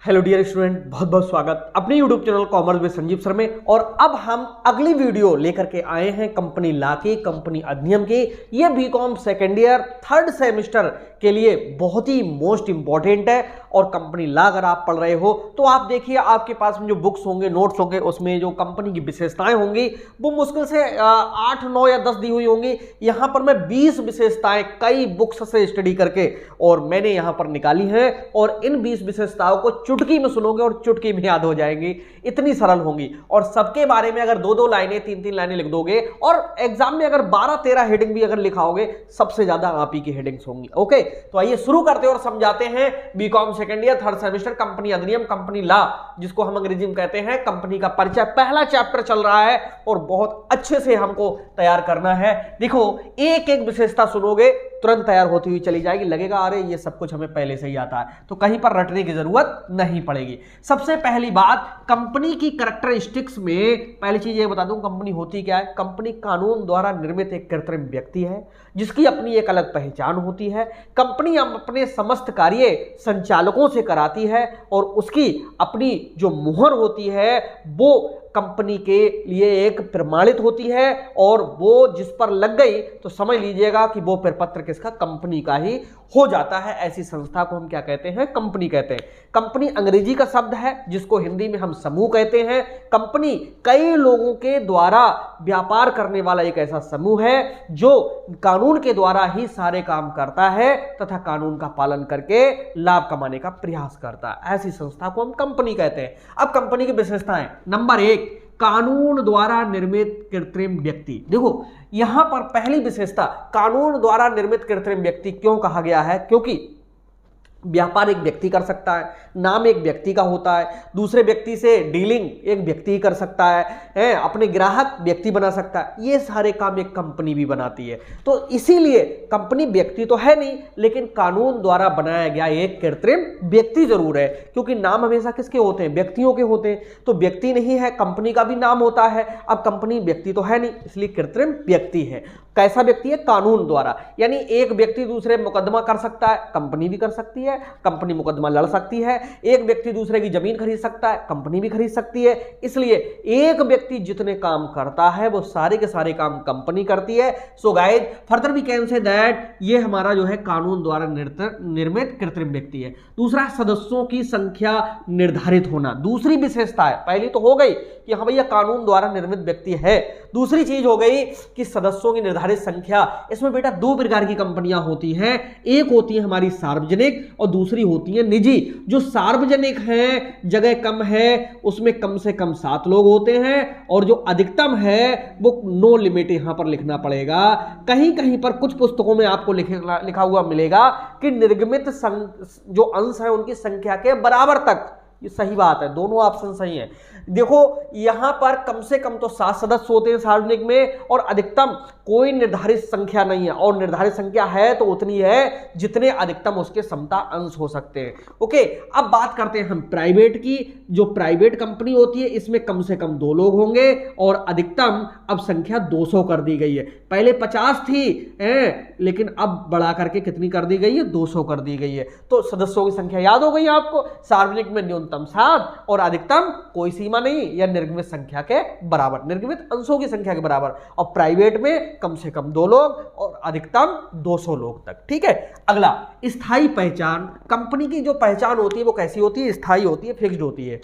Hello dear student, बहुत बहुत स्वागत अपने YouTube channel commerce with Sanjeev sir में। और अब हम अगली वीडियो लेकर के आए हैं कंपनी लॉ की, कंपनी अधिनियम की। ये BCom second year third semester के लिए बहुत ही मोस्ट इंपॉर्टेंट है। और कंपनी लॉ अगर आप पढ़ रहे हो तो आप देखिए आपके पास में जो बुक्स होंगे, नोट्स होंगे, उसमें जो कंपनी की विशेषताएं होंगी वो मुश्किल से 8, 9 या 10 दी हुई होंगी। यहाँ पर मैं 20 विशेषताएं कई बुक्स से स्टडी करके और मैंने यहाँ पर निकाली हैं, और इन 20 विशेषताओं को चुटकी में सुनोगे और चुटकी में याद हो जाएंगी, इतनी सरल होंगी। और सबके बारे में अगर 2-2 लाइनें 3-3 लाइनें लिख दोगे और एग्जाम में अगर 12-13 हेडिंग भी अगर लिखाओगे, सबसे ज्यादा आप ही की हेडिंग्स होंगी। ओके, तो आइए शुरू करते हैं और समझाते हैं BCom second year third semester company अधिनियम, कंपनी लॉ, जिसको हम अंग्रेजी में कहते हैं कंपनी का परिचय। पहला चैप्टर चल रहा है और बहुत अच्छे से हमको तैयार करना है। देखो, एक एक विशेषता सुनोगे तुरंत तैयार होती हुई चली जाएगी, लगेगा अरे ये सब कुछ हमें पहले से ही आता है, तो कहीं पर रटने की जरूरत नहीं पड़ेगी। सबसे पहली बात, कंपनी की कैरेक्टरिस्टिक्स में पहली चीज ये बता दूं, कंपनी होती क्या है। कंपनी कानून द्वारा निर्मित एक कृत्रिम व्यक्ति है जिसकी अपनी एक अलग पहचान होती है। कंपनी अपने समस्त कार्य संचालकों से कराती है और उसकी अपनी जो मुहर होती है वो कंपनी के लिए एक प्रमाणित होती है, और वो जिस पर लग गई तो समझ लीजिएगा कि वो प्रपत्र किसका, कंपनी का ही हो जाता है। ऐसी संस्था को हम क्या कहते हैं, कंपनी कहते हैं। कंपनी अंग्रेजी का शब्द है जिसको हिंदी में हम समूह कहते हैं। कंपनी कई लोगों के द्वारा व्यापार करने वाला एक ऐसा समूह है जो कानून के द्वारा ही सारे काम करता है तथा कानून का पालन करके लाभ कमाने का प्रयास करता है। ऐसी संस्था को हम कंपनी कहते हैं। अब कंपनी की विशेषताएं, नंबर 1, कानून द्वारा निर्मित कृत्रिम व्यक्ति। देखो, यहां पर पहली विशेषता, कानून द्वारा निर्मित कृत्रिम व्यक्ति क्यों कहा गया है, क्योंकि व्यापार एक व्यक्ति कर सकता है, नाम एक व्यक्ति का होता है, दूसरे व्यक्ति से डीलिंग एक व्यक्ति कर सकता है, अपने ग्राहक व्यक्ति बना सकता है, ये सारे काम एक कंपनी भी बनाती है। तो इसीलिए कंपनी व्यक्ति तो है नहीं, लेकिन कानून द्वारा बनाया गया एक कृत्रिम व्यक्ति जरूर है, क्योंकि नाम हमेशा किसके होते हैं, व्यक्तियों के होते हैं। तो व्यक्ति नहीं है, कंपनी का भी नाम होता है। अब कंपनी व्यक्ति तो है नहीं, इसलिए कृत्रिम व्यक्ति है। कैसा व्यक्ति है, कानून द्वारा, यानी एक व्यक्ति दूसरे मुकदमा कर सकता है, कंपनी भी कर सकती है, कंपनी मुकदमा लड़ सकती है। एक व्यक्ति दूसरे की जमीन खरीद सकता है, कंपनी भी खरीद सकती है। इसलिए एक व्यक्ति जितने काम करता है वो सारे के सारे काम कंपनी करती है। So guys, further we can say that ये हमारा जो है कानून द्वारा निर्मित कृत्रिम व्यक्ति है। दूसरा, सदस्यों की संख्या निर्धारित होना, दूसरी विशेषता है। पहली तो हो गई कि हाँ भैया कानून द्वारा निर्मित व्यक्ति है, दूसरी चीज हो गई कि सदस्यों की निर्धारित संख्या। इसमें बेटा 2 प्रकार की कंपनियां होती हैं, एक होती है हमारी सार्वजनिक और दूसरी होती है निजी। जो सार्वजनिक है, जगह कम है, उसमें कम से कम 7 लोग होते हैं, और जो अधिकतम है वो नो लिमिट यहां पर लिखना पड़ेगा। कहीं कहीं पर कुछ पुस्तकों में आपको लिखा हुआ मिलेगा कि निर्गमित जो अंश है उनकी संख्या के बराबर तक। ये सही बात है, दोनों ऑप्शन सही है। देखो, यहां पर कम से कम तो 7 सदस्य होते हैं सार्वजनिक में, और अधिकतम कोई निर्धारित संख्या नहीं है, और निर्धारित संख्या है तो उतनी है जितने अधिकतम उसके समता अंश हो सकते हैं। ओके, अब बात करते हैं हम प्राइवेट की। जो प्राइवेट कंपनी होती है इसमें कम से कम 2 लोग होंगे, और अधिकतम अब संख्या 200 कर दी गई है। पहले 50 थी लेकिन अब बढ़ा करके कितनी कर दी गई है, 200 कर दी गई है। तो सदस्यों की संख्या याद हो गई आपको, सार्वजनिक में न्यूनतम 7 और अधिकतम कोई सीमा नहीं, या निर्गमित संख्या के बराबर, निर्गमित अंशों की संख्या के बराबर, और प्राइवेट में कम से कम 2 लोग और अधिकतम 200 लोग तक। ठीक है। अगला, स्थायी पहचान। कंपनी की जो पहचान होती है वो कैसी होती है, स्थायी होती है, फिक्स्ड होती है।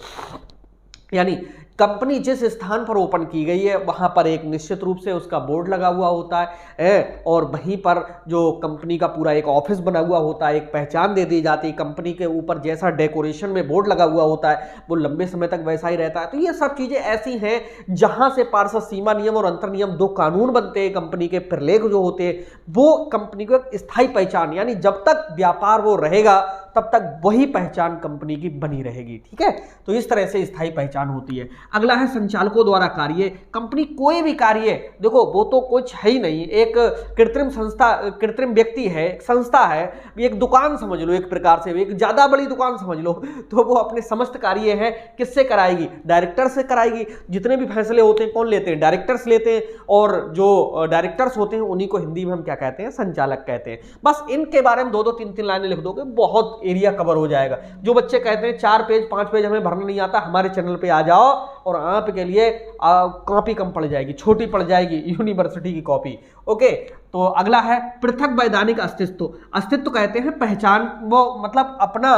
यानी कंपनी जिस स्थान पर ओपन की गई है वहां पर एक निश्चित रूप से उसका बोर्ड लगा हुआ होता है, और वहीं पर जो कंपनी का पूरा एक ऑफिस बना हुआ होता है, एक पहचान दे दी जाती है। कंपनी के ऊपर जैसा डेकोरेशन में बोर्ड लगा हुआ होता है वो लंबे समय तक वैसा ही रहता है। तो ये सब चीजें ऐसी हैं जहां से पार्षद सीमा नियम और अंतर नियम 2 कानून बनते हैं। कंपनी के प्रलेख जो होते हैं वो कंपनी को एक स्थायी पहचान, यानी जब तक व्यापार वो रहेगा तब तक वही पहचान कंपनी की बनी रहेगी। ठीक है, तो इस तरह से स्थायी पहचान होती है। अगला है संचालकों द्वारा कार्य। कंपनी कोई भी कार्य, देखो वो तो कुछ है ही नहीं, एक कृत्रिम संस्था, कृत्रिम व्यक्ति है, एक संस्था है, एक दुकान समझ लो, एक प्रकार से एक ज्यादा बड़ी दुकान समझ लो, तो वो अपने समस्त कार्य है किससे कराएगी? डायरेक्टर से कराएगी। जितने भी फैसले होते हैं कौन लेते हैं? डायरेक्टर्स लेते हैं, और जो डायरेक्टर्स होते हैं उन्हीं को हिंदी में हम क्या कहते हैं? संचालक कहते हैं। बस इनके बारे में 2-2 3-3 लाइनें लिख दोगे, बहुत एरिया कवर हो जाएगा। जो बच्चे कहते हैं 4 पेज 5 पेज हमें भरना नहीं आता, हमारे चैनल पे आ जाओ और आपके लिए कॉपी कम पड़ जाएगी, छोटी पड़ जाएगी, यूनिवर्सिटी की कॉपी। ओके, तो अगला है पृथक वैधानिक अस्तित्व। अस्तित्व कहते हैं पहचान, वो मतलब अपना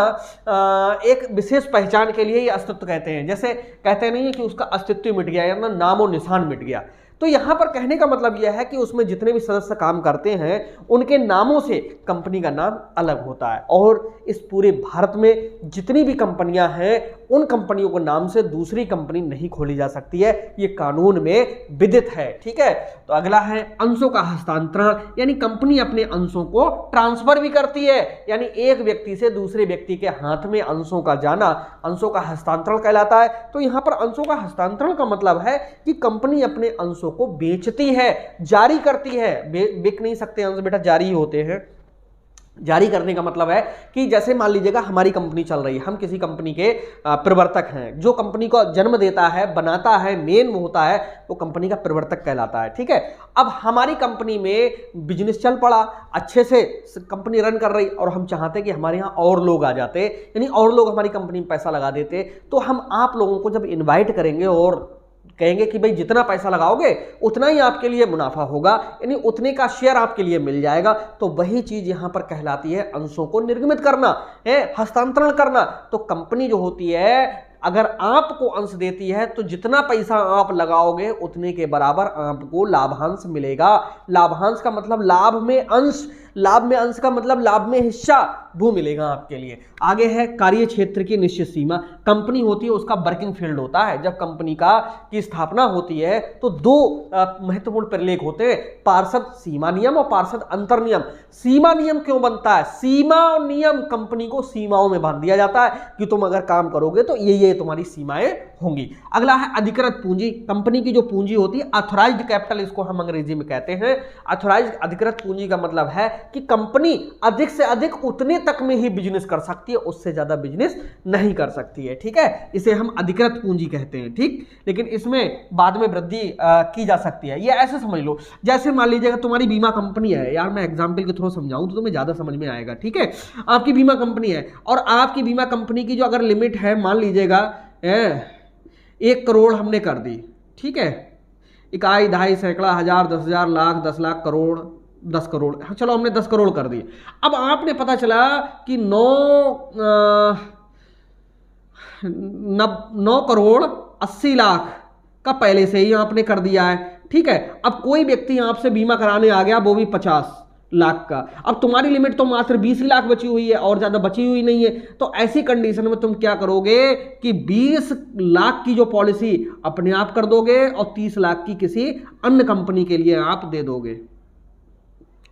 एक विशेष पहचान के लिए ये अस्तित्व कहते हैं। जैसे कहते नहीं है कि उसका अस्तित्व मिट गया या ना नामो निशान मिट गया, तो यहां पर कहने का मतलब यह है कि उसमें जितने भी सदस्य काम करते हैं उनके नामों से कंपनी का नाम अलग होता है, और इस पूरे भारत में जितनी भी कंपनियां हैं उन कंपनियों को नाम से दूसरी कंपनी नहीं खोली जा सकती है, ये कानून में विदित है। ठीक है, तो अगला है अंशों का हस्तांतरण, यानी कंपनी अपने अंशों को ट्रांसफर भी करती है, यानी एक व्यक्ति से दूसरे व्यक्ति के हाथ में अंशों का जाना अंशों का हस्तांतरण कहलाता है। तो यहां पर अंशों का हस्तांतरण का मतलब है कि कंपनी अपने अंशों को बेचती है, जारी करती है। बिक नहीं सकते अंश बेटा, जारी होते हैं। जारी करने का मतलब है कि जैसे मान लीजिएगा हमारी कंपनी चल रही है, हम किसी कंपनी के प्रवर्तक हैं, जो कंपनी को जन्म देता है, बनाता है, मेन होता है, वो कंपनी का प्रवर्तक कहलाता है। ठीक है, अब हमारी कंपनी में बिजनेस चल पड़ा, अच्छे से कंपनी रन कर रही, और हम चाहते कि हमारे यहाँ और लोग आ जाते, यानी और लोग हमारी कंपनी में पैसा लगा देते, तो हम आप लोगों को जब इन्वाइट करेंगे और कहेंगे कि भाई जितना पैसा लगाओगे उतना ही आपके लिए मुनाफा होगा, यानी उतने का शेयर आपके लिए मिल जाएगा, तो वही चीज यहां पर कहलाती है अंशों को निर्गमित करना है, हस्तांतरण करना। तो कंपनी जो होती है अगर आपको अंश देती है तो जितना पैसा आप लगाओगे उतने के बराबर आपको लाभांश मिलेगा। लाभांश का मतलब लाभ में अंश, लाभ में अंश का मतलब लाभ में हिस्सा, वो मिलेगा आपके लिए। आगे है कार्य क्षेत्र की निश्चित सीमा। कंपनी होती है उसका वर्किंग फील्ड होता है। जब कंपनी की स्थापना होती है तो 2 महत्वपूर्ण परिलेख होते हैं, पार्षद सीमा नियम और पार्षद अंतर नियम। सीमा नियम क्यों बनता है? सीमा और नियम, कंपनी को सीमाओं में बांध दिया जाता है कि तुम अगर काम करोगे तो ये तुम्हारी सीमाएं होंगी। अगला है अधिकृत पूंजी। कंपनी की जो पूंजी होती है ऑथराइज्ड कैपिटल, इसको हम अंग्रेजी में कहते हैं। ऑथराइज्ड अधिकृत पूंजी का मतलब है कि कंपनी अधिक से अधिक उतने तक में ही बिजनेस कर सकती है, उससे ज्यादा बिजनेस नहीं कर सकती है। ठीक है, इसे हम अधिकृत पूंजी कहते हैं। ठीक, लेकिन इसमें बाद में वृद्धि की जा सकती है। ये ऐसे समझ लो, जैसे मान लीजिएगा तुम्हारी बीमा कंपनी है, यार मैं एग्जाम्पल के थ्रू समझाऊं तो तुम्हें ज्यादा समझ में आएगा। ठीक है, आपकी बीमा कंपनी है और आपकी बीमा कंपनी की जो अगर लिमिट है, मान लीजिएगा 1 करोड़ हमने कर दी। ठीक है, इकाई, दहाई, सैकड़ा, हजार, 10,000, लाख, 10 लाख, करोड़, 10 करोड़, हाँ चलो हमने 10 करोड़ कर दिए। अब आपने पता चला कि 9 करोड़ 80 लाख का पहले से ही आपने कर दिया है। ठीक है, अब कोई व्यक्ति आपसे बीमा कराने आ गया, वो भी 50 लाख का। अब तुम्हारी लिमिट तो मात्र 20 लाख बची हुई है और ज्यादा बची हुई नहीं है, तो ऐसी कंडीशन में तुम क्या करोगे कि 20 लाख की जो पॉलिसी अपने आप कर दोगे और 30 लाख की किसी अन्य कंपनी के लिए आप दे दोगे।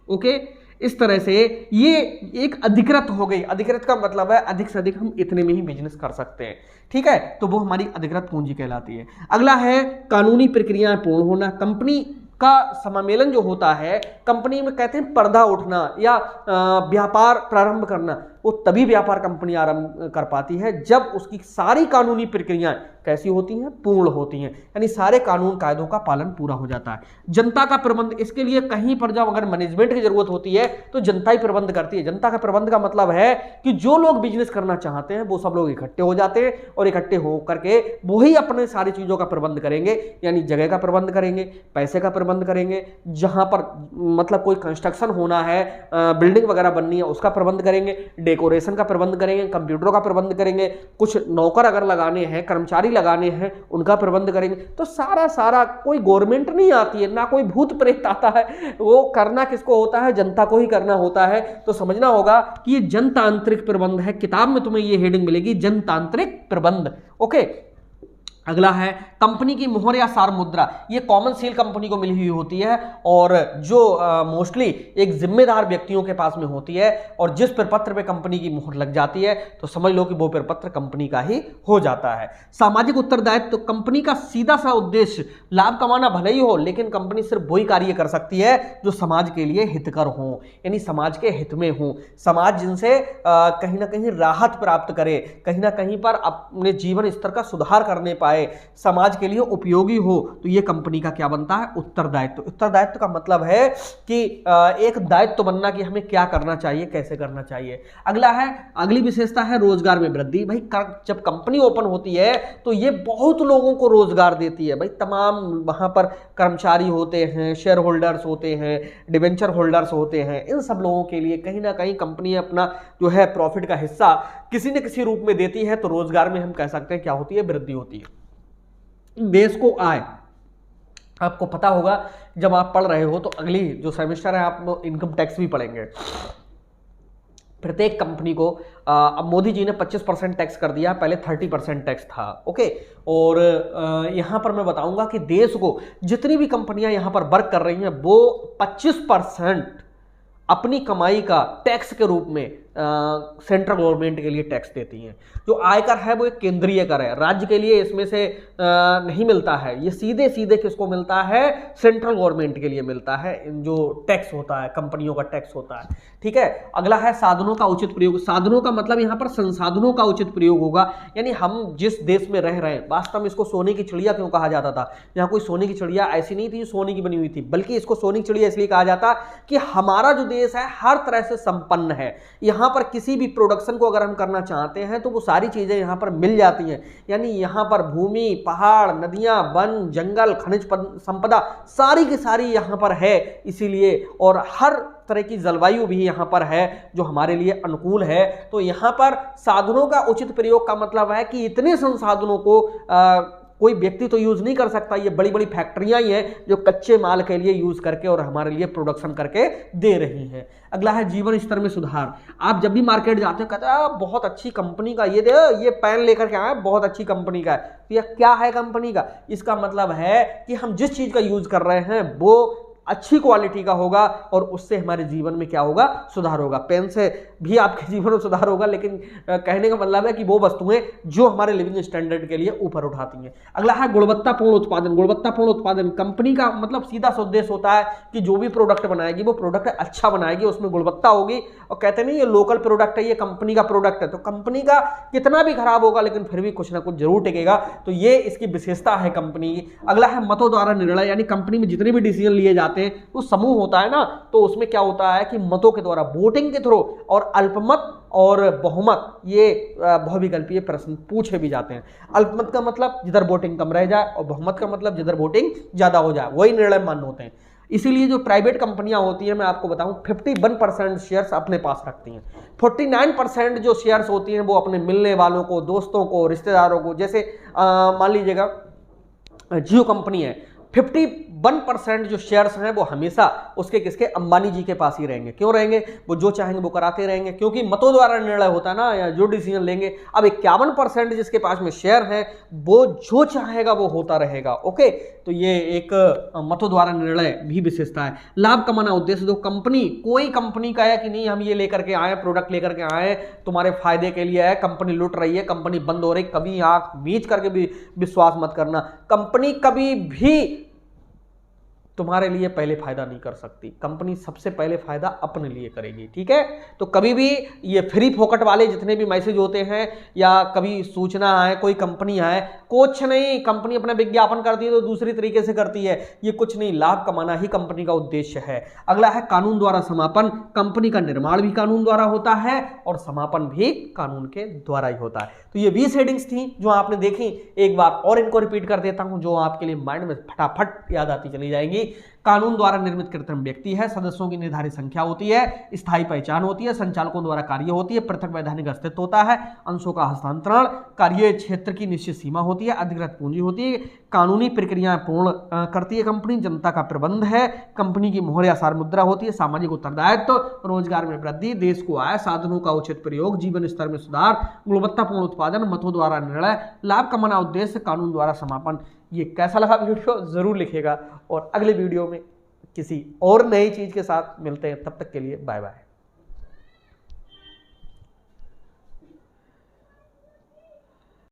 ओके, इस तरह से ये एक अधिकृत हो गई। अधिकृत का मतलब है अधिक से अधिक हम इतने में ही बिजनेस कर सकते हैं। ठीक है, तो वो हमारी अधिकृत पूंजी कहलाती है। अगला है कानूनी प्रक्रियाएं पूर्ण होना। कंपनी का समामेलन जो होता है, कंपनी में कहते हैं पर्दा उठना या व्यापार प्रारंभ करना, वो तभी व्यापार कंपनी आरंभ कर पाती है जब उसकी सारी कानूनी प्रक्रियाएं कैसी होती हैं? पूर्ण होती हैं, यानी सारे कानून कायदों का पालन पूरा हो जाता है। जनता का प्रबंध, इसके लिए कहीं पर जब अगर मैनेजमेंट की जरूरत होती है तो जनता ही प्रबंध करती है। जनता का प्रबंध का मतलब है कि जो लोग बिजनेस करना चाहते हैं वो सब लोग इकट्ठे हो जाते हैं और इकट्ठे होकर के वही अपने सारी चीजों का प्रबंध करेंगे, यानी जगह का प्रबंध करेंगे, पैसे का प्रबंध करेंगे, जहां पर मतलब कोई कंस्ट्रक्शन होना है, बिल्डिंग वगैरह बननी है उसका प्रबंध करेंगे, डेकोरेशन का प्रबंध करेंगे, कंप्यूटरों का प्रबंध करेंगे, कुछ नौकर अगर लगाने हैं, कर्मचारी लगाने हैं, उनका प्रबंध करेंगे। तो सारा कोई गवर्नमेंट नहीं आती है, ना कोई भूत प्रेत आता है, वो करना किसको होता है? जनता को ही करना होता है। तो समझना होगा कि ये जनतांत्रिक प्रबंध है। किताब में तुम्हें ये हेडिंग मिलेगी, जनतांत्रिक प्रबंध। ओके, अगला है कंपनी की मोहर या सार मुद्रा। ये कॉमन सील कंपनी को मिली हुई होती है और जो मोस्टली एक जिम्मेदार व्यक्तियों के पास में होती है, और जिस प्रपत्र पे कंपनी की मोहर लग जाती है तो समझ लो कि वो प्रपत्र कंपनी का ही हो जाता है। सामाजिक उत्तरदायित्व, तो कंपनी का सीधा सा उद्देश्य लाभ कमाना भले ही हो, लेकिन कंपनी सिर्फ वही कार्य कर सकती है जो समाज के लिए हितकर हो, यानी समाज के हित में हो, समाज जिनसे कहीं ना कहीं राहत प्राप्त करे, कहीं ना कहीं पर अपने जीवन स्तर का सुधार करने पाए, समाज के लिए उपयोगी हो, तो यह कंपनी का क्या बनता है? उत्तरदायित्व। उत्तरदायित्व का मतलब है कि एक दायित्व बनना कि हमें क्या करना चाहिए, कैसे करना चाहिए। अगला है, अगली विशेषता है रोजगार में वृद्धि। भाई जब कंपनी ओपन होती है तो ये बहुत लोगों को रोजगार देती है। भाई तमाम वहां पर कर्मचारी होते हैं, शेयर होल्डर्स होते हैं, डिवेंचर होल्डर्स होते हैं, इन सब लोगों के लिए कहीं ना कहीं कंपनी अपना जो है प्रॉफिट का हिस्सा किसी न किसी रूप में देती है, तो रोजगार में हम कह सकते हैं क्या होती है? वृद्धि होती है। देश को आय, आपको पता होगा जब आप पढ़ रहे हो तो अगली जो सेमेस्टर है आप इनकम टैक्स भी पढ़ेंगे। प्रत्येक कंपनी को अब मोदी जी ने 25% टैक्स कर दिया, पहले 30% टैक्स था। ओके, और यहां पर मैं बताऊंगा कि देश को जितनी भी कंपनियां यहां पर वर्क कर रही हैं वो 25% अपनी कमाई का टैक्स के रूप में सेंट्रल गवर्नमेंट के लिए टैक्स देती हैं। जो आयकर है वो एक केंद्रीय कर है, राज्य के लिए इसमें से नहीं मिलता है, ये सीधे सीधे किसको मिलता है? सेंट्रल गवर्नमेंट के लिए मिलता है, जो टैक्स होता है, कंपनियों का टैक्स होता है। ठीक है, अगला है साधनों का उचित प्रयोग। साधनों का मतलब यहाँ पर संसाधनों का उचित प्रयोग होगा, यानी हम जिस देश में रह रहे हैं, वास्तव में इसको सोने की चिड़िया क्यों कहा जाता था? यहाँ कोई सोने की चिड़िया ऐसी नहीं थी सोने की बनी हुई थी, बल्कि इसको सोने की चिड़िया इसलिए कहा जाता कि हमारा जो देश है हर तरह से संपन्न है। यहाँ पर किसी भी प्रोडक्शन को अगर हम करना चाहते हैं तो वो सारी चीजें यहाँ पर मिल जाती हैं, यानी यहाँ पर भूमि, पहाड़, नदियां, वन, जंगल, खनिज संपदा सारी की सारी यहाँ पर है, इसीलिए, और हर तरह की जलवायु भी यहाँ पर है जो हमारे लिए अनुकूल है। तो यहाँ पर साधनों का उचित प्रयोग का मतलब है कि इतने संसाधनों को कोई व्यक्ति तो यूज नहीं कर सकता, ये बड़ी बड़ी फैक्ट्रियां ही हैं जो कच्चे माल के लिए यूज करके और हमारे लिए प्रोडक्शन करके दे रही हैं। अगला है जीवन स्तर में सुधार। आप जब भी मार्केट जाते हो कहते हैं बहुत अच्छी कंपनी का ये पेन लेकर के आए, बहुत अच्छी कंपनी का है। तो यह क्या है कंपनी का? इसका मतलब है कि हम जिस चीज का यूज कर रहे हैं वो अच्छी क्वालिटी का होगा और उससे हमारे जीवन में क्या होगा? सुधार होगा। पेन से भी आपके जीवन में सुधार होगा, लेकिन कहने का मतलब है कि वो वस्तुएं जो हमारे लिविंग स्टैंडर्ड के लिए ऊपर उठाती हैं। अगला है गुणवत्तापूर्ण उत्पादन। गुणवत्तापूर्ण उत्पादन कंपनी का मतलब सीधा सा उद्देश्य होता है कि जो भी प्रोडक्ट बनाएगी वो प्रोडक्ट अच्छा बनाएगी, उसमें गुणवत्ता होगी। और कहते नहीं ये लोकल प्रोडक्ट है, ये कंपनी का प्रोडक्ट है, तो कंपनी का कितना भी खराब होगा लेकिन फिर भी कुछ ना कुछ जरूर टिकेगा। तो ये इसकी विशेषता है कंपनी की। अगला है मतों द्वारा निर्णय, यानी कंपनी में जितने भी डिसीजन लिए जाते हैं, तो समूह होता है ना, तो उसमें क्या होता है कि मतों के द्वारा, वोटिंग के थ्रू, और अल्पमत और बहुमत ये बहुविकल्पीय प्रश्न पूछे भी जाते हैं। अल्पमत का मतलब जिधर वोटिंग कम रह जाए और बहुमत का मतलब जिधर वोटिंग ज्यादा हो जाए, वही निर्णय मान्य होते हैं। इसीलिए जो प्राइवेट कंपनियां होती हैं, मैं आपको बताऊं 51% शेयर्स अपने पास रखती हैं। 49% जो शेयर्स होती हैं वो अपने मिलने वालों को, दोस्तों को, रिश्तेदारों को, जैसे मान लीजिएगा जियो कंपनी है, 51% जो शेयर्स हैं वो हमेशा उसके किसके? अंबानी जी के पास ही रहेंगे। क्यों रहेंगे? वो जो चाहेंगे वो कराते रहेंगे, क्योंकि मतों द्वारा निर्णय होता है ना, या जो डिसीजन लेंगे। अब 51% जिसके पास में शेयर है वो जो चाहेगा वो होता रहेगा। ओके, तो ये एक मतों द्वारा निर्णय भी विशेषता है। लाभ कमाना उद्देश्य, तो कंपनी, कोई कंपनी का है कि नहीं हम ये लेकर के आए, प्रोडक्ट लेकर के आए, तुम्हारे फायदे के लिए है, कंपनी लुट रही है, कंपनी बंद हो रही, कभी आंख मीच करके भी विश्वास मत करना। कंपनी कभी भी तुम्हारे लिए पहले फायदा नहीं कर सकती, कंपनी सबसे पहले फायदा अपने लिए करेगी। ठीक है, तो कभी भी ये फ्री फोकट वाले जितने भी मैसेज होते हैं या कभी सूचना है, कोई कंपनी है, कुछ नहीं, कंपनी अपना विज्ञापन करती है तो दूसरी तरीके से करती है, ये कुछ नहीं, लाभ कमाना ही कंपनी का उद्देश्य है। अगला है कानून द्वारा समापन। कंपनी का निर्माण भी कानून द्वारा होता है और समापन भी कानून के द्वारा ही होता है। तो ये 20 हेडिंग्स थी जो आपने देखी। एक बार और इनको रिपीट कर देता हूं जो आपके लिए माइंड में फटाफट याद आती चली जाएंगी कानून द्वारा निर्मित कृत्रिम व्यक्ति है, सदस्यों की निर्धारित संख्या होती है, स्थायी पहचान होती है, संचालकों द्वारा कार्य होती है, पृथक वैधानिक अस्तित्व होता है, अंशों का हस्तांतरण, कार्य क्षेत्र की निश्चित सीमा होती है, अधिकृत पूंजी होती है, कानूनी प्रक्रियाएं पूर्ण करती है कंपनी, जनता का प्रबंध है, कंपनी की मोहर या सार मुद्रा होती है, सामाजिक उत्तरदायित्व, रोजगार में वृद्धि, देश को आय, साधनों का उचित प्रयोग, जीवन स्तर में सुधार, गुणवत्तापूर्ण उत्पादन, मतों द्वारा निर्णय, लाभ कमाना उद्देश्य, कानून द्वारा समापन। ये कैसा लगा वीडियो जरूर लिखिएगा और अगले वीडियो में किसी और नई चीज के साथ मिलते हैं। तब तक के लिए बाय बाय।